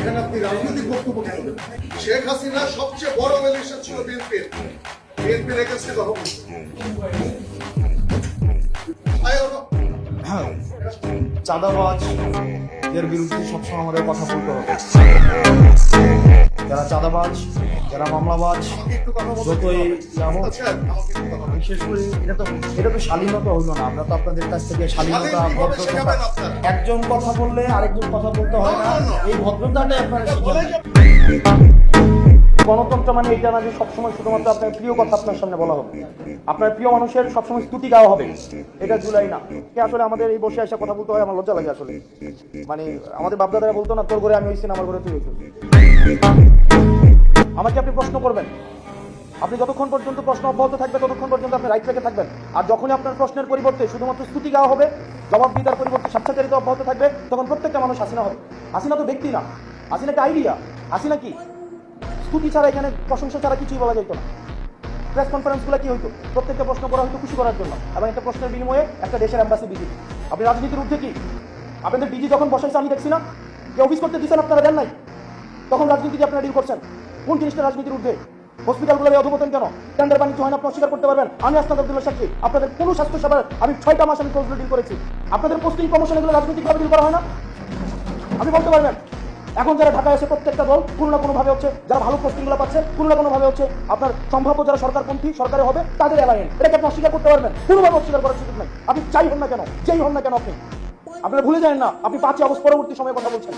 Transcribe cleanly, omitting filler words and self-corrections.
এখানে আপনি রাজনৈতিক বক্তব্য কেন দেন? শেখ হাসিনা সবচেয়ে বড় ম্যাজিস্ট্রেট ছিল বিএনপির এগেন্সটে কথা বলছে। চাঁদাবাজ এর বিরুদ্ধে সবসময় আমাদের কথা বলতে হবে। যারা চাঁদাবাজ, যারা মামলাবাজ, যতই বিশেষ করে এটা তো শালীনতা হইল না। আমরা তো আপনাদের কাছ থেকে শালীনতা, ভদ্রতা, একজন কথা বললে আরেকজন কথা বলতে হয় না, এই ভদ্রতাটাই আপনারা শিখেন। গণতন্ত্র মানে এটা না যে সবসময় শুধুমাত্র আপনার প্রিয় কথা আপনার সামনে বলা হবে, আপনার প্রিয় মানুষের সবসময় স্তুতি গাওয়া হবে, এটা জুলাই না। আসলে আমাদের এই বসে আসা কথা বলতে হয়, আমার লজ্জা লাগে আসলে। মানে আমাদের বাপদাদারা বলতো না, তোর ঘরে আমি হইছি না, আমার ঘরে তুই হইছিস। আমাকে আপনি প্রশ্ন করবেন, আপনি যতক্ষণ পর্যন্ত প্রশ্ন অব্যাহত থাকবে ততক্ষণ পর্যন্ত আপনি রাইট রেখে থাকবেন। আর যখনই আপনার প্রশ্নের পরিবর্তে শুধুমাত্র স্তুতি গাওয়া হবে, জবাবদিহিতার পরিবর্তে স্বেচ্ছাচারিতা অব্যাহত থাকবে, তখন প্রত্যেকটা মানুষ হাসিনা হবে। হাসিনা তো ব্যক্তি না, হাসিনা একটা আইডিয়া। হাসিনা কি স্তুতি ছাড়া, এখানে প্রশংসা ছাড়া কিছুই বলা যেত না। প্রেস কনফারেন্সগুলো কি হইতো? প্রত্যেকটা প্রশ্ন করা হয়তো খুশি করার জন্য, এবং একটা প্রশ্নের বিনিময়ে একটা দেশের অ্যাম্বাসি ভিজিট। আপনি রাজনীতির ঊর্ধ্বে কি? আপনাদের ডিজি যখন বসাইছে আমি দেখছি না, যে অফিস করতে দিচ্ছেন আপনারা দেন নাই, তখন রাজনীতি যে আপনারা ডিল করছেন। কোন জিনিসটা রাজনীতির ঊর্ধ্বে? হসপিটালগুলো অধপতন কেন? টেন্ডার বাণিজ্য হয় না, আপনি অস্বীকার করতে পারবেন। আমি আসনাদ আব্দুল্লাহ সাক্ষী, আপনাদের কোনো স্বাস্থ্য সেবার আমি 6টা মাস আমি ক্লোজলি ডিল করেছি। আপনাদের পোস্টিং প্রমোশন এগুলো রাজনৈতিকভাবে ডিল করা হয় না? আপনি বলতে পারবেন। এখন যারা ঢাকায় এসে প্রত্যেকটা দল কোনো না কোনো ভাবে হচ্ছে, যারা ভালো পোস্টিংগুলো পাচ্ছে কোনো না কোনো ভাবে হচ্ছে আপনার সম্ভাব্য যারা সরকারপন্থী সরকারে হবে তাদের অ্যালায়েন্স, এটাকে আপনি অস্বীকার করতে পারবেন? কোনোভাবে অস্বীকার করার সুযোগ নাই। আপনি যাই হন না কেন, যেই হন না কেন, আপনারা ভুলে যান না আপনি 5 আগস্ট পরবর্তী সময়ে কথা বলছেন।